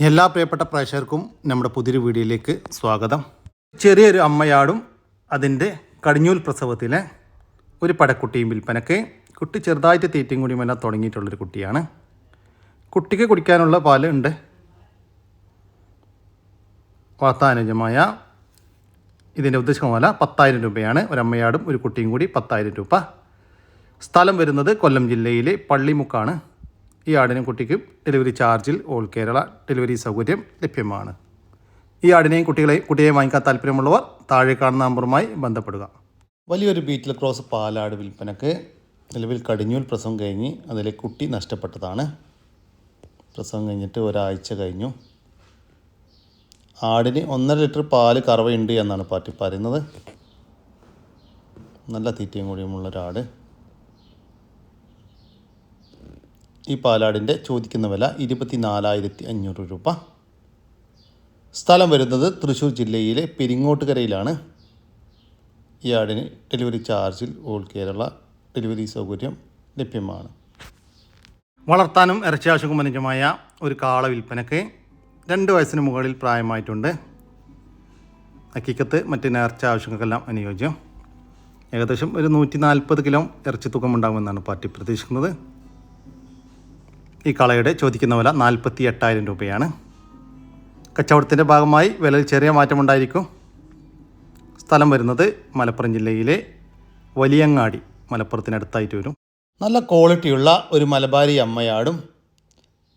എല്ലാ പ്രിയപ്പെട്ട പ്രേക്ഷകർക്കും നമ്മുടെ പുതിയൊരു വീഡിയോയിലേക്ക് സ്വാഗതം. ചെറിയൊരു അമ്മയാടും അതിൻ്റെ കടിഞ്ഞൂൽ പ്രസവത്തിലെ ഒരു പടക്കുട്ടിയും വിൽപ്പനക്ക്. കുട്ടി ചെറുതായിട്ട് തീറ്റയും കൂടിയുമെല്ലാം തുടങ്ങിയിട്ടുള്ളൊരു കുട്ടിയാണ്. കുട്ടിക്ക് കുടിക്കാനുള്ള പാല് ഉണ്ട്. വാർത്താനുജമായ ഇതിൻ്റെ ഉദ്ദേശിക്കുന്ന വില 10,000 രൂപയാണ്. ഒരമ്മയാടും ഒരു കുട്ടിയും കൂടി 10,000 രൂപ. സ്ഥലം വരുന്നത് കൊല്ലം ജില്ലയിലെ പള്ളിമുക്കാണ്. ഈ ആടിനും കുട്ടിക്കും ഡെലിവറി ചാർജിൽ ഓൾ കേരള ഡെലിവറി സൗകര്യം ലഭ്യമാണ്. ഈ ആടിനെയും കുട്ടിയെ വാങ്ങിക്കാൻ താല്പര്യമുള്ളവർ താഴെ കാണുന്ന നമ്പറുമായി ബന്ധപ്പെടുക. വലിയൊരു ബീറ്റിൽ ക്രോസ് പാലാട് വിൽപ്പനക്ക്. നിലവിൽ കടിഞ്ഞൂൽ പ്രസവം കഴിഞ്ഞ് അതിലെ കുട്ടി നഷ്ടപ്പെട്ടതാണ്. പ്രസവം കഴിഞ്ഞിട്ട് ഒരാഴ്ച കഴിഞ്ഞു. ആടിന് 1.5 ലിറ്റർ പാല് കറവയുണ്ട് എന്നാണ് പാർട്ടി പറയുന്നത്. നല്ല തീറ്റയും കൂടിയുമുള്ളൊരാട്. ഈ പാലാടിൻ്റെ ചോദിക്കുന്ന വില 24,500 രൂപ. സ്ഥലം വരുന്നത് തൃശ്ശൂർ ജില്ലയിലെ പെരിങ്ങോട്ടുകരയിലാണ്. ഈ ആടിന് ഡെലിവറി ചാർജിൽ ഓൾ കേരള ഡെലിവറി സൗകര്യം ലഭ്യമാണ്. വളർത്താനും ഇറച്ചി ആവശ്യക്കും അനുയോജ്യമായ ഒരു കാള വിൽപ്പനക്ക്. 2 വയസ്സിന് മുകളിൽ പ്രായമായിട്ടുണ്ട്. ഹക്കീക്കത്ത് മറ്റ് നേർച്ച ആവശ്യങ്ങൾക്കെല്ലാം അനുയോജ്യം. ഏകദേശം ഒരു 140 കിലോ ഇറച്ചി തൂക്കമുണ്ടാകുമെന്നാണ് പാർട്ടി പ്രതീക്ഷിക്കുന്നത്. ഈ കളയുടെ ചോദിക്കുന്ന വില 48,000 രൂപയാണ്. കച്ചവടത്തിൻ്റെ ഭാഗമായി വിലയിൽ ചെറിയ മാറ്റമുണ്ടായിരിക്കും. സ്ഥലം വരുന്നത് മലപ്പുറം ജില്ലയിലെ വലിയങ്ങാടി, മലപ്പുറത്തിനടുത്തായിട്ട് വരും. നല്ല ക്വാളിറ്റിയുള്ള ഒരു മലബാരി അമ്മയാടും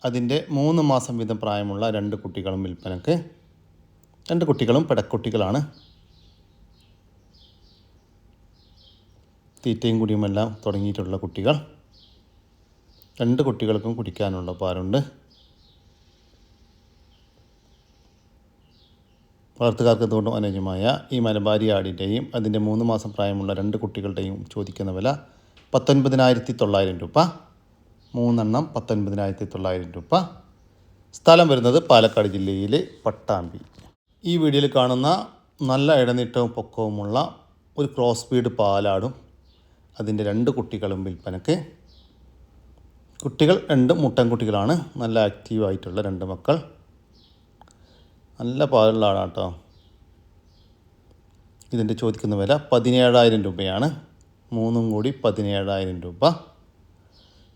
അതിൻ്റെ 3 മാസം വീതം പ്രായമുള്ള 2 കുട്ടികളും വിൽപ്പനക്ക്. 2 കുട്ടികളും പെടക്കുട്ടികളാണ്. തീറ്റയും കുടിയുമെല്ലാം തുടങ്ങിയിട്ടുള്ള കുട്ടികൾ. 2 കുട്ടികൾക്കും കുടിക്കാനുള്ള പാലുണ്ട്. വളർത്തുകാർക്ക് എന്തുകൊണ്ടും അനുയോജ്യമായ ഈ മലബാരി ആടിൻ്റെയും അതിൻ്റെ 3 മാസം പ്രായമുള്ള 2 കുട്ടികളുടെയും ചോദിക്കുന്ന വില 19,900 രൂപ. 3 എണ്ണം 19,900 രൂപ. സ്ഥലം വരുന്നത് പാലക്കാട് ജില്ലയിലെ പട്ടാമ്പി. ഈ വീഡിയോയിൽ കാണുന്ന നല്ല ഇടനീട്ടവും പൊക്കവുമുള്ള ഒരു ക്രോസ് ബീഡ് പാലാടും അതിൻ്റെ 2 കുട്ടികളും വിൽപ്പനക്ക്. കുട്ടികൾ 2 മുട്ടൻ കുട്ടികളാണ്. നല്ല ആക്റ്റീവായിട്ടുള്ള 2 മക്കൾ. നല്ല പാലുള്ള ആടാണ് കേട്ടോ. ഇതിൻ്റെ ചോദിക്കുന്ന വില 17,000 രൂപയാണ്. 3 കൂടി 17,000 രൂപ.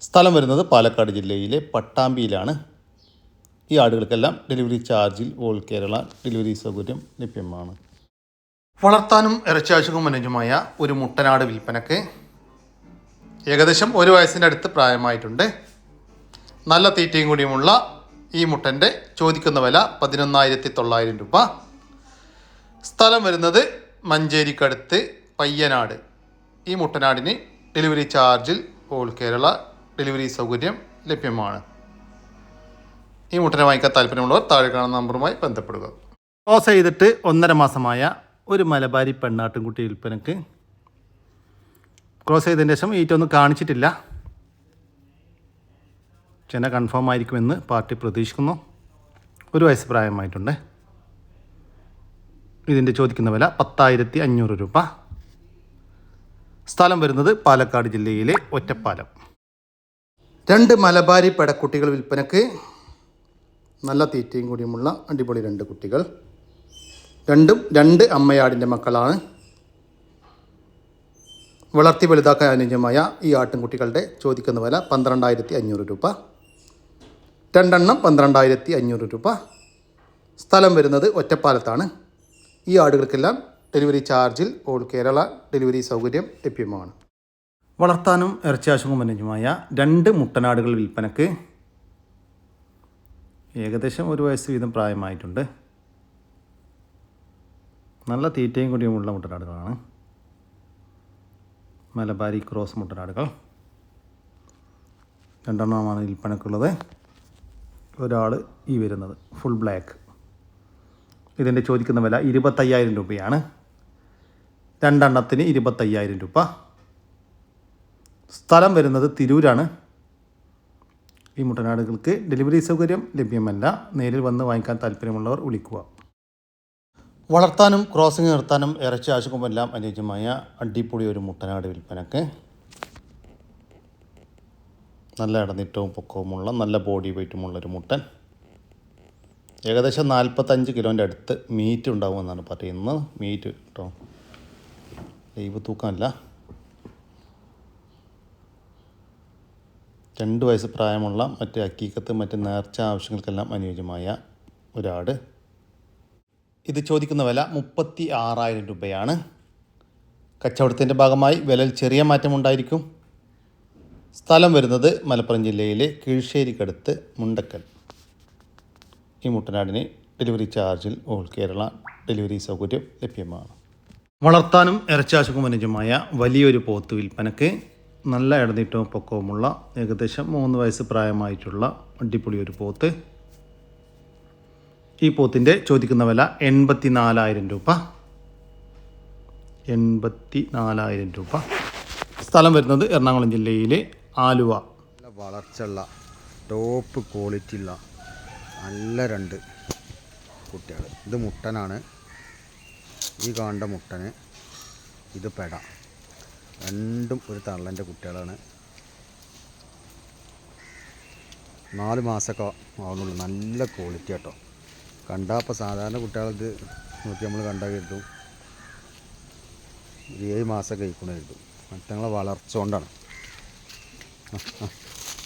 സ്ഥലം വരുന്നത് പാലക്കാട് ജില്ലയിലെ പട്ടാമ്പിയിലാണ്. ഈ ആടുകൾക്കെല്ലാം ഡെലിവറി ചാർജിൽ ഓൾ കേരള ഡെലിവറി സൗകര്യം ലഭ്യമാണ്. വളർത്താനും ഇറച്ചി ആവശ്യക്കും അനുയോജ്യമായ ഒരു മുട്ടനാട് വിൽപ്പനക്ക്. ഏകദേശം 1 വയസ്സിൻ്റെ അടുത്ത് പ്രായമായിട്ടുണ്ട്. നല്ല തീറ്റയും കൂടിയുമുള്ള ഈ മുട്ടൻ്റെ ചോദിക്കുന്ന വില 11,900 രൂപ. സ്ഥലം വരുന്നത് മഞ്ചേരിക്കടുത്ത് പയ്യനാട്. ഈ മുട്ടനാടിന് ഡെലിവറി ചാർജിൽ ഓൾ കേരള ഡെലിവറി സൗകര്യം ലഭ്യമാണ്. ഈ മുട്ടനെ വാങ്ങിക്കാൻ താല്പര്യമുള്ളവർ താഴെ കാണുന്ന നമ്പറുമായി ബന്ധപ്പെടുക. ക്രോസ് ചെയ്തിട്ട് 1.5 മാസമായ ഒരു മലബാരി പെണ്ണാട്ടുംകുട്ടി വിൽപ്പനക്ക്. ക്രോസ് ചെയ്തതിന് ശേഷം ഈറ്റൊന്നും കാണിച്ചിട്ടില്ല. ചെന കൺഫേം ആയിരിക്കുമെന്ന് പാർട്ടി പ്രതീക്ഷിക്കുന്നു. 1 വയസ്സ് പ്രായമായിട്ടുണ്ട്. ഇതിൻ്റെ ചോദിക്കുന്ന വില 10,500 രൂപ. സ്ഥലം വരുന്നത് പാലക്കാട് ജില്ലയിലെ ഒറ്റപ്പാലം. 2 മലബാരി പെടക്കുട്ടികൾ വിൽപ്പനക്ക്. നല്ല തീറ്റയും കൂടിയുമുള്ള അടിപൊളി 2 കുട്ടികൾ. 2 അമ്മയാടിൻ്റെ മക്കളാണ്. വളർത്തി വലുതാക്കാൻ അനുയോജ്യമായ ഈ ആട്ടിൻകുട്ടികളുടെ ചോദിക്കുന്ന വില 12,500 രൂപ. 2 എണ്ണം 12,500 രൂപ. സ്ഥലം വരുന്നത് ഒറ്റപ്പാലത്താണ്. ഈ ആടുകൾക്കെല്ലാം ഡെലിവറി ചാർജിൽ ഓൾ കേരള ഡെലിവറി സൗകര്യം ലഭ്യമാണ്. വളർത്താനും ഇറച്ചി ആവശ്യവും അനുയോജ്യമായ 2 മുട്ടനാടുകൾ വിൽപ്പനക്ക്. ഏകദേശം 1 വയസ്സ് വീതം പ്രായമായിട്ടുണ്ട്. നല്ല തീറ്റയും കൂടിയുമുള്ള മുട്ടനാടുകളാണ്. മലബാരി ക്രോസ് മുട്ടനാടുകൾ 2 എണ്ണമാണ് വിൽപ്പനക്കുള്ളത്. ഒരാൾ ഈ വരുന്നത് ഫുൾ ബ്ലാക്ക്. ഇതിൻ്റെ ചോദിക്കുന്ന വില 25,000 രൂപയാണ്. 2 എണ്ണത്തിന് 25,000 രൂപ. സ്ഥലം വരുന്നത് തിരൂരാണ്. ഈ മുട്ടനാടുകൾക്ക് ഡെലിവറി സൗകര്യം ലഭ്യമല്ല. നേരിൽ വന്ന് വാങ്ങിക്കാൻ താല്പര്യമുള്ളവർ വിളിക്കുക. വളർത്താനും ക്രോസിംഗ് നിർത്താനും ഇറച്ചി ആവശ്യക്കുമെല്ലാം അനുയോജ്യമായ അടിപൊളി ഒരു മുട്ടനാട് വിൽപ്പനക്ക്. നല്ല ഇടനീട്ടവും പൊക്കവുമുള്ള നല്ല ബോഡി വെയ്റ്റുമുള്ളൊരു മുട്ടൻ. ഏകദേശം 45 കിലോൻ്റെ അടുത്ത് മീറ്റ് ഉണ്ടാകുമെന്നാണ് പറയുന്നത്. മീറ്റ് കേട്ടോ, ലൈവ് തൂക്കമല്ല. 2 വയസ്സ് പ്രായമുള്ള മറ്റ് അക്കീക്കത്ത് മറ്റ് നേർച്ച ആവശ്യങ്ങൾക്കെല്ലാം അനുയോജ്യമായ ഒരാട്. ഇത് ചോദിക്കുന്ന വില 36,000 രൂപയാണ്. കച്ചവടത്തിൻ്റെ ഭാഗമായി വിലയിൽ ചെറിയ മാറ്റമുണ്ടായിരിക്കും. സ്ഥലം വരുന്നത് മലപ്പുറം ജില്ലയിലെ കീഴ്ശ്ശേരിക്കടുത്ത് മുണ്ടക്കൽ. ഈ മുട്ടനാടിന് ഡെലിവറി ചാർജിൽ ഓൾ കേരള ഡെലിവറി സൗകര്യം ലഭ്യമാണ്. വളർത്താനും ഇറച്ചാശുക്കും അനുയോജ്യമായ വലിയൊരു പോത്ത് വിൽപ്പനക്ക്. നല്ല ഇടനീട്ടവും പൊക്കവുമുള്ള ഏകദേശം 3 വയസ്സ് പ്രായമായിട്ടുള്ള അടിപൊളി ഒരു പോത്ത്. ഈ പോത്തിൻ്റെ ചോദിക്കുന്ന വില 84,000 രൂപ. 84,000 രൂപ. സ്ഥലം വരുന്നത് എറണാകുളം ജില്ലയിലെ ആലുവ. നല്ല വളർച്ചയുള്ള ടോപ്പ് ക്വാളിറ്റി ഉള്ള നല്ല 2 കുട്ടികൾ. ഇത് മുട്ടനാണ്. ഈ കാണേണ്ട മുട്ടന്, ഇത് പെട. രണ്ടും ഒരു തള്ളൻ്റെ കുട്ടികളാണ്. 4 മാസമൊക്കെ ആവുന്നുള്ളൂ. നല്ല ക്വാളിറ്റി കേട്ടോ. കണ്ടാൽ ഇപ്പോൾ സാധാരണ കുട്ടികളത് നോക്കി നമ്മൾ കണ്ടാൽ കരുതും 7 മാസം കഴിക്കണം കരുതും. മറ്റങ്ങളെ വളർച്ച കൊണ്ടാണ്.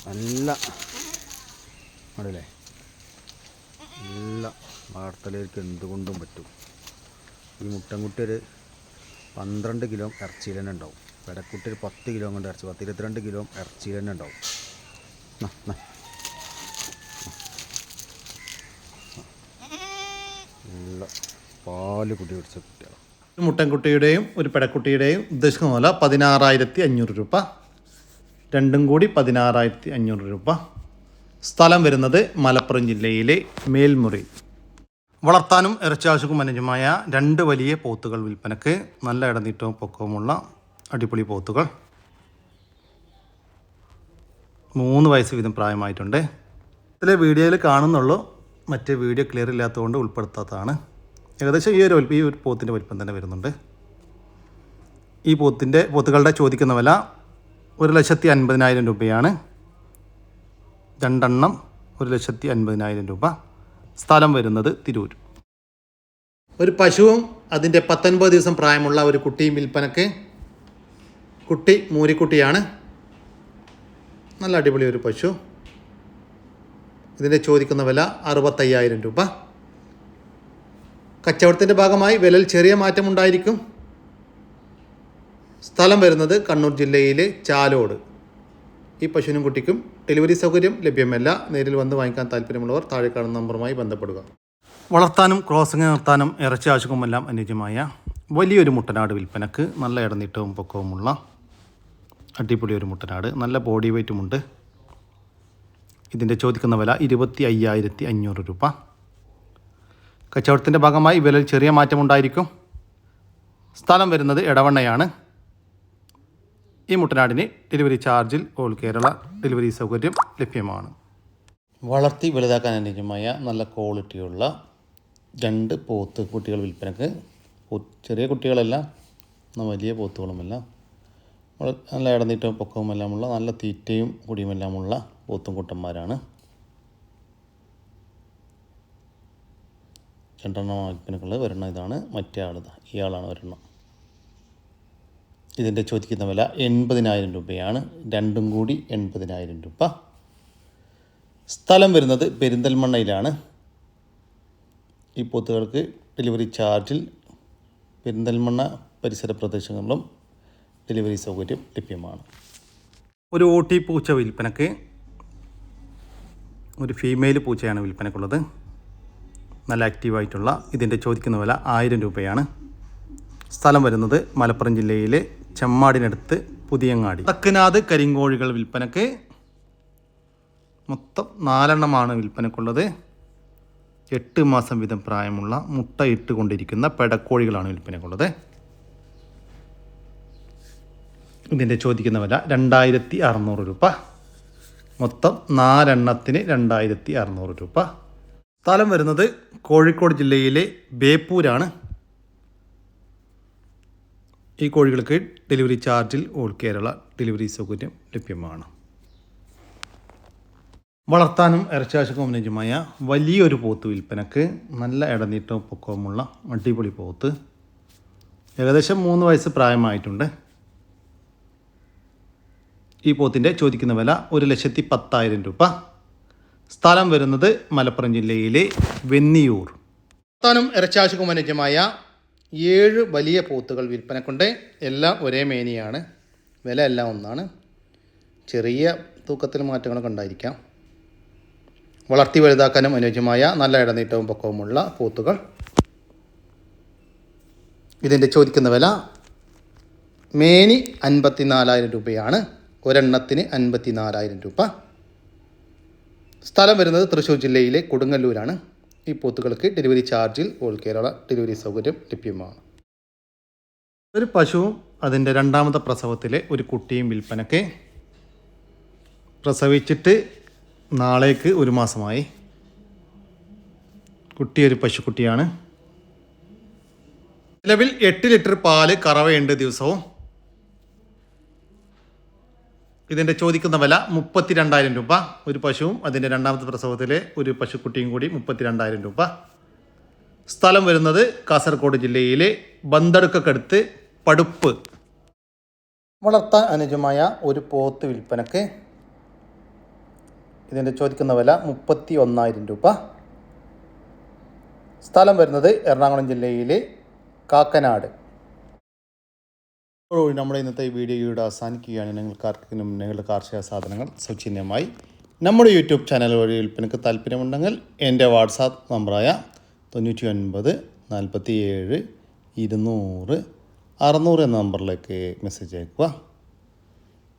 നല്ല അല്ലേ, നല്ല വളർത്തലേക്ക് എന്തുകൊണ്ടും പറ്റും. ഈ മുട്ടൻകുട്ടി ഒരു 12 കിലോ ഇറച്ചിയിൽ തന്നെ ഉണ്ടാവും. പെടക്കുട്ടി ഒരു 10 കിലോ കൊണ്ട് ഇറച്ചി 22 കിലോ ഇറച്ചിയിൽ തന്നെ ഉണ്ടാവും. നല്ല പാല് കുടി പിടിച്ച കുട്ടികളാണ്. ഒരു മുട്ടൻകുട്ടിയുടെയും ഒരു പെടക്കുട്ടിയുടെയും ഉദ്ദേശിക്കുന്ന വില 16,500 രൂപ. രണ്ടും കൂടി 16,500 രൂപ. സ്ഥലം വരുന്നത് മലപ്പുറം ജില്ലയിലെ മേൽമുറി. വളർത്താനും ഇറച്ചാശുക്കും അനുയോജ്യമായ 2 വലിയ പോത്തുകൾ വിൽപ്പനക്ക്. നല്ല ഇടനീട്ടവും പൊക്കവുമുള്ള അടിപൊളി പോത്തുകൾ. 3 വയസ്സ് വീതം പ്രായമായിട്ടുണ്ട്. ഇതിലെ വീഡിയോയിൽ കാണുന്നുള്ളൂ, മറ്റേ വീഡിയോ ക്ലിയർ ഇല്ലാത്തതുകൊണ്ട് ഉൾപ്പെടുത്താത്തതാണ്. ഏകദേശം ഈ ഒരു പോത്തിൻ്റെ വലിപ്പം തന്നെ വരുന്നുണ്ട്. ഈ പോത്തുകളുടെ ചോദിക്കുന്ന വില 1,50,000 രൂപയാണ്. 2 എണ്ണം 1,50,000 രൂപ. സ്ഥലം വരുന്നത് തിരൂർ. ഒരു പശുവും അതിൻ്റെ 19 ദിവസം പ്രായമുള്ള ഒരു കുട്ടിയും വിൽപ്പനക്ക്. കുട്ടി മൂരിക്കുട്ടിയാണ്. നല്ല അടിപൊളി ഒരു പശു. ഇതിൻ്റെ ചോദിക്കുന്ന വില 65,000 രൂപ. കച്ചവടത്തിൻ്റെ ഭാഗമായി വിലയിൽ ചെറിയ മാറ്റമുണ്ടായിരിക്കും. സ്ഥലം വരുന്നത് കണ്ണൂർ ജില്ലയിലെ ചാലോട്. ഈ പശുവിനും കുട്ടിക്കും ഡെലിവറി സൗകര്യം ലഭ്യമല്ല. നേരിൽ വന്ന് വാങ്ങിക്കാൻ താല്പര്യമുള്ളവർ താഴെ കാണുന്ന നമ്പറുമായി ബന്ധപ്പെടുക. വളർത്താനും ക്രോസിംഗ് നിർത്താനും ഇറച്ചി ആവശ്യവുമെല്ലാം അനുയോജ്യമായ വലിയൊരു മുട്ടനാട് വിൽപ്പനക്ക്. നല്ല ഇടനീട്ടവും പൊക്കവുമുള്ള അടിപൊളി ഒരു മുട്ടനാട്. നല്ല ബോഡി വെയ്റ്റുമുണ്ട്. ഇതിൻ്റെ ചോദിക്കുന്ന വില 25,500 രൂപ. കച്ചവടത്തിൻ്റെ ഭാഗമായി വിലയിൽ ചെറിയ മാറ്റമുണ്ടായിരിക്കും. സ്ഥലം വരുന്നത് എടവണ്ണയാണ്. ഈ മുട്ടനാടിന് ഡെലിവറി ചാർജിൽ ഓൾ കേരള ഡെലിവറി സൗകര്യം ലഭ്യമാണ്. വളർത്തി വലുതാക്കാൻ അനുയോജ്യമായ നല്ല ക്വാളിറ്റിയുള്ള 2 പോത്ത് കുട്ടികൾ വിൽപ്പനക്ക്. ചെറിയ കുട്ടികളല്ല, വലിയ പോത്തുകളുമല്ല. നല്ല ഇടനീട്ടവും പൊക്കവുമെല്ലാമുള്ള നല്ല തീറ്റയും കുടിയുമെല്ലാമുള്ള പോത്തും കുട്ടന്മാരാണ്. 2 എണ്ണം വിൽപ്പനക്കുള്ളത്. ഒരെണ്ണം ഇതാണ്, മറ്റേ ആളിതാ, ഇയാളാണ് ഒരെണ്ണം. ഇതിൻ്റെ ചോദിക്കുന്ന വില 80,000 രൂപയാണ്. രണ്ടും കൂടി 80,000 രൂപ. സ്ഥലം വരുന്നത് പെരിന്തൽമണ്ണയിലാണ്. ഈ പോത്തുകൾക്ക് ഡെലിവറി ചാർജിൽ പെരിന്തൽമണ്ണ പരിസര പ്രദേശങ്ങളിലും ഡെലിവറി സൗകര്യം ലഭ്യമാണ്. ഒരു ഓട്ടി പൂച്ച വിൽപ്പനക്ക്. ഒരു ഫീമെയിൽ പൂച്ചയാണ് വിൽപ്പനക്കുള്ളത്. നല്ല ആക്റ്റീവായിട്ടുള്ള. ഇതിൻ്റെ ചോദിക്കുന്ന വില 1000 രൂപയാണ്. സ്ഥലം വരുന്നത് മലപ്പുറം ജില്ലയിലെ ചെമ്മാടിനടുത്ത് പുതിയങ്ങാടി. തക്കനാട് കരിങ്കോഴികൾ വിൽപ്പനക്ക്. മൊത്തം 4 എണ്ണമാണ് വിൽപ്പനക്കുള്ളത്. 8 മാസം വീതം പ്രായമുള്ള മുട്ട ഇട്ടുകൊണ്ടിരിക്കുന്ന പെടക്കോഴികളാണ് വിൽപ്പനക്കുള്ളത്. ഇതിൻ്റെ ചോദിക്കുന്ന വില 2,600 രൂപ. മൊത്തം 4 എണ്ണത്തിന് 2,600 രൂപ. സ്ഥലം വരുന്നത് കോഴിക്കോട് ജില്ലയിലെ ബേപ്പൂരാണ്. ഈ കോഴികൾക്ക് ഡെലിവറി ചാർജിൽ ഓൾ കേരള ഡെലിവറി സൗകര്യം ലഭ്യമാണ്. വളർത്താനും ഇറച്ചിയാശക്കും അനുയോജ്യമായ വലിയൊരു പോത്ത് വിൽപ്പനക്ക് നല്ല ഇടനീട്ടവും പൊക്കവുമുള്ള അടിപൊളി പോത്ത്. ഏകദേശം 3 വയസ്സ് പ്രായമായിട്ടുണ്ട്. ഈ പോത്തിൻ്റെ ചോദിക്കുന്ന വില 1,10,000 രൂപ. സ്ഥലം വരുന്നത് മലപ്പുറം ജില്ലയിലെ വെന്നിയൂർ. വളർത്താനും ഇറച്ചിയാശക്കും അനുയോജ്യമായ 7 വലിയ പോത്തുകൾ വിൽപ്പനക്കുണ്ട്. എല്ലാം ഒരേ മേനിയാണ്. വില എല്ലാം ഒന്നാണ്. ചെറിയ തൂക്കത്തിൽ മാറ്റങ്ങളൊക്കെ ഉണ്ടായിരിക്കാം. വളർത്തി വലുതാക്കാനും അനുയോജ്യമായ നല്ല ഇടനീട്ടവും പൊക്കവുമുള്ള പോത്തുകൾ. ഇതിൻ്റെ ചോദിക്കുന്ന വില മേനി 54,000 രൂപയാണ്. ഒരെണ്ണത്തിന് 54,000 രൂപ. സ്ഥലം വരുന്നത് തൃശ്ശൂർ ജില്ലയിലെ കൊടുങ്ങല്ലൂരാണ്. ഈ പോത്തുകൾക്ക് ഡെലിവറി ചാർജിൽ ഓൾ കേരള ഡെലിവറി സൗകര്യം ലഭ്യമാണ്. ഒരു പശുവും അതിൻ്റെ രണ്ടാമത്തെ പ്രസവത്തിലെ ഒരു കുട്ടിയും വിൽപ്പനയ്ക്ക്. പ്രസവിച്ചിട്ട് നാളേക്ക് 1 മാസമായി. കുട്ടി ഒരു പശുക്കുട്ടിയാണ്. നിലവിൽ 8 ലിറ്റർ പാല് കറവയുണ്ട് ദിവസവും. ഇതിൻ്റെ ചോദിക്കുന്ന വില 32,000 രൂപ. ഒരു പശുവും അതിൻ്റെ രണ്ടാമത്തെ പ്രസവത്തിലെ ഒരു പശുക്കുട്ടിയും കൂടി 32,000 രൂപ. സ്ഥലം വരുന്നത് കാസർഗോഡ് ജില്ലയിലെ ബന്തടുക്കടുത്ത് പടുപ്പ്. വളർത്താൻ അനുയോജ്യമായ ഒരു പോത്ത് വിൽപ്പനക്ക്. ഇതിൻ്റെ ചോദിക്കുന്ന വില 31,000 രൂപ. സ്ഥലം വരുന്നത് എറണാകുളം ജില്ലയിലെ കാക്കനാട്. നമ്മുടെ ഇന്നത്തെ ഈ വീഡിയോയുടെ അവസാനിക്കുകയാണ്. നിങ്ങൾക്കാർക്കും നിങ്ങളുടെ കാർഷിക സാധനങ്ങൾ സൗജന്യമായി നമ്മുടെ യൂട്യൂബ് ചാനൽ വഴി വിൽപ്പനയ്ക്ക് താല്പര്യമുണ്ടെങ്കിൽ എൻ്റെ വാട്സാപ്പ് നമ്പറായ 99 47 200 600 എന്ന നമ്പറിലേക്ക് മെസ്സേജ് അയക്കുക.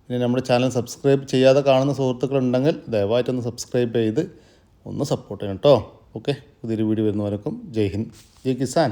ഇനി നമ്മുടെ ചാനൽ സബ്സ്ക്രൈബ് ചെയ്യാതെ കാണുന്ന സുഹൃത്തുക്കളുണ്ടെങ്കിൽ ദയവായിട്ടൊന്ന് സബ്സ്ക്രൈബ് ചെയ്ത് ഒന്ന് സപ്പോർട്ട് ചെയ്യണം കേട്ടോ. ഓക്കെ, പുതിയൊരു വീഡിയോ വരുന്നവർക്കും ജയ് ഹിന്ദ്, ജയ് കിസാൻ.